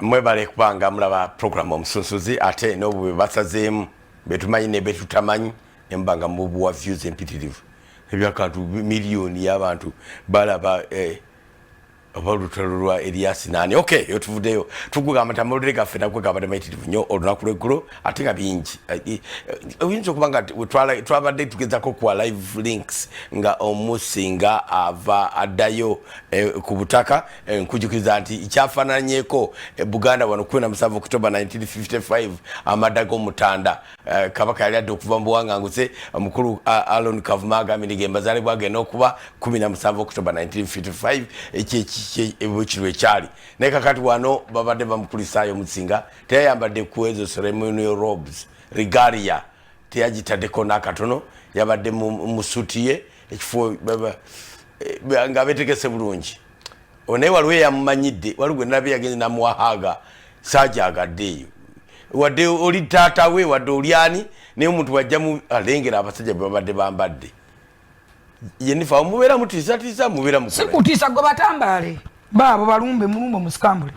mwebale kubanga mulaba program Omusunsuzi ate n'obwe basazeemu betumanyi ne betutamanyi embanga mu buwa views empitirivu ebyakantu miliyoni y'abantu balaba abalutalo lwa Elias nani okay yo tuvudeyo tugugamba tamulire gaffe nakugamba temayitirivu nnyo olunaku lw'eggulo ate nga bingi oyinza okubanga twabadde tugezako kuwa live links nga omusinga ava addayo ku butaka nkujjukiza nti ikyafaananyeko Buganda wano 17 October 1955 amadda g'omutanda kabaka yali adde okuva mu buwanganguse omukulu Alon Kavuma agambye nti bazaalibwa agenda okuba 17 October 1955 ebuchirwe ekyali naye kakati wano babadde bamukulisaayo Musinga teyayambadde ku ezo ceremonial robes regalia teyagitaddeko n'akatono yabadde mu suti ye ekifo nga betegese bulungi naye waliwo eyamumanyidde waliwo nabe yagenze namuwahaga saajagaddeeyo wadde oli taata we wadde olyani naye omuntu wajjamu alengera abasajja babadde bambadde yenifa omubera mutiisa mubera mukola sikutiisa go batambale babo balumbe mulumbe musikambule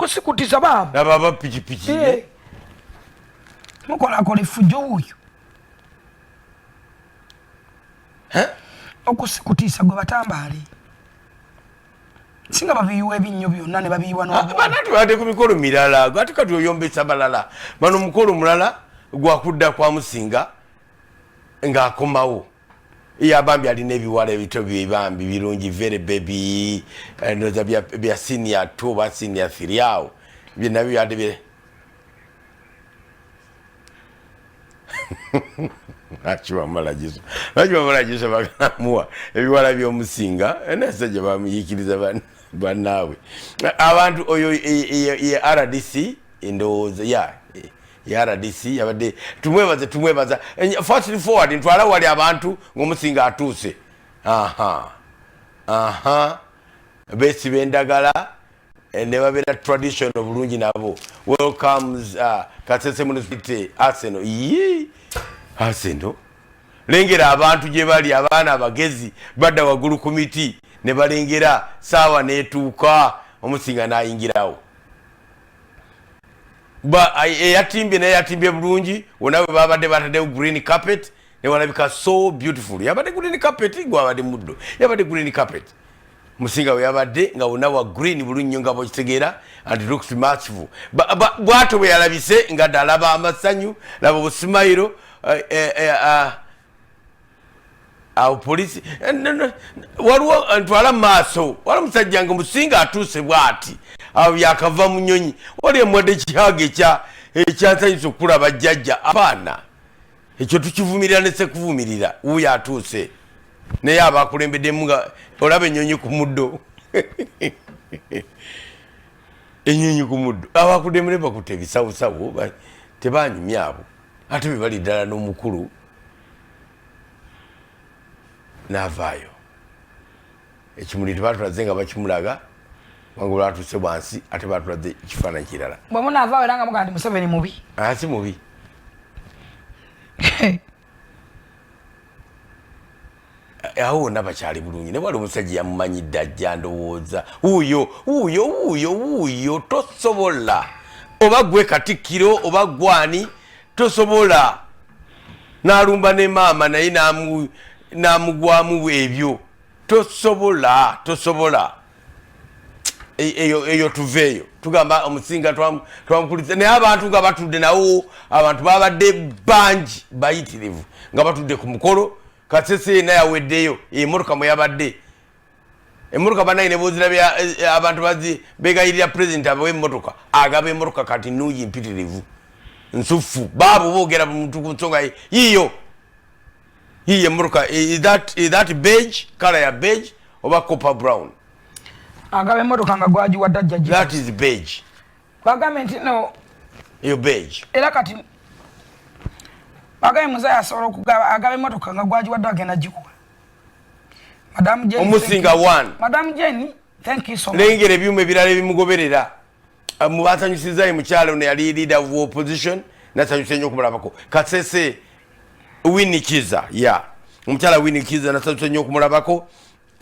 sikutiisa babo nababa pikipiki mukola fujo uyo okusikutiisa go batambale singa babiyiwa ebinnyo byonna ne babiyiwa n'banatu bate ku mikolo mirala ate kati oyombesa balala bano omukolo mulala gwakudda kwa Musinga ng'akomawo yabambi alina ebiwala ebito byebambi birungi very baby noza bya senior 2 oba senior 3 awo byenabyo yadde bye Nakiwamala jiso bagamuwa ebiwala by'Omusinga nasajja bamuyikiriza bannaabwe abantu oyo ye RDC ndowooza ya RDC yabadde tumwebaza fast forward ntwala wali abantu ng'Omusinga atuuse besi bendagala ne babeera tradition obulungi nabo welcomes Kasese municipality Arsenal lengera abantu gye bali abaana abagezi badda waggulu ku miti ne balengera saawa neetuuka Omusinga n'ayingirawo eyatimbye bulungi wona bwe babadde bataddewo green carpet ne walabika so beautiful yabadde green carpet gwabadde muddo yabadde green carpet Musinga we yabadde nga wona wa green bulungi nga bwekitegeera and looks masterful bwato bwe yalabise nga ddalaba amasanyu laba obusimayiro awo polisi waliwo ntwala maaso wali musajja nga Musinga atuuse bw'ati awo yakava mu nnyonyi wali emwadde kihaga ekyansanyusa okulaba jjajja abaana ekyo tukivumirira ne sekuvumirira wuuyo atuuse naye abakulembeddemu nga olaba ennyonyi ku muddo ennyonyi ku muddo abakuddemu ne bakutte ebisawusawo tebanyumya abo ate be bali ddala n'omukulu n'avaayo ekimuli tebatulaze nga bakimulaga wangu lwatuuse bwansi ate batulaze ekifaananyi kirala bwe munaavaayo era nga mugaa nti Museveni mubi si mubi awo wonna bakyali bulungi ne wali omusajja yamumanyidde ajja ndowooza wuuyo tosobola oba gwe Katikkiro oba gwani tosobola n'alumba ne maama naye n'amugwamu ebyo tosobola eyo tuveeyo tugamba Omusinga twamukuliza naye abantu nga batudde nawo abantu babadde bangi bayitirivu nga batudde ku mukolo Kasese yena yaweddeyo emmotoka mwe yabadde emmotoka banayi ne bozirabya abantu begayirira president abawe emmotoka agaba emmotoka kati nuuyi mpitirivu nsufu baabo boogera muntu ku nsonga yiyo emmotoka is that beige color ya beige oba copper brown agaba emmotoka nga gwagiwadde jjajja that is beige bagambe nti no eyo beige era kati bagaye muzaaya asobola okugaba agaba emmotoka nga gwagiwadde agenda gikuwa Madam Jane Omusinga one Madam Jane thank you so much lengera ebyuma ebirala ebimugoberera mubasanyusizayo mukyalo ne yali leader of opposition nasanyusa nnyo okumulabako Kasese Winnie Kiza omukyala Winnie Kiza nasanyusa nnyo okumulabako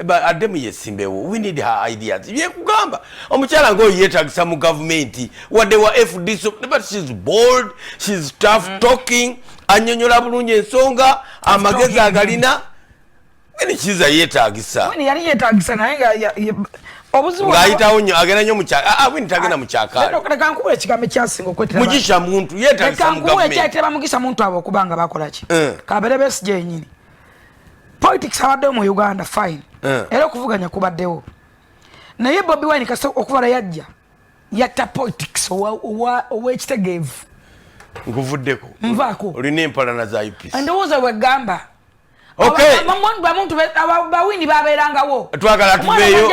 Ademu yesimbewo. We need her ideas. Yekugamba. Omukyala ngo yetagisa mu government. Wadde wa FD but she's bold, she's tough talking, anyonyola bulungi ensonga, amagezi agalina. Wini chiza yetagisa. Wini yali yetagisa naye obuzibu ngayitawo nnyo agenda nnyo mukyaka wini tagenda mukyaka leka nkuwa ekigambo ekyasinga okwetera mugisha muntu yeetagisa mu gavumenti ekyayitira bamugisha muntu abo okubanga bakola ki kabere besije yennyini politics abaddewo mu Uganda fine era okuvuganya kubaddewo naye Bobi Wine kasa okuvala yajja yatta politics ow'ekitegeevu nkuvuddeko nvaako olina empalana za UPC ndowooza wegamba okay bamuntu bawini babeerangawo twagala tubeeyo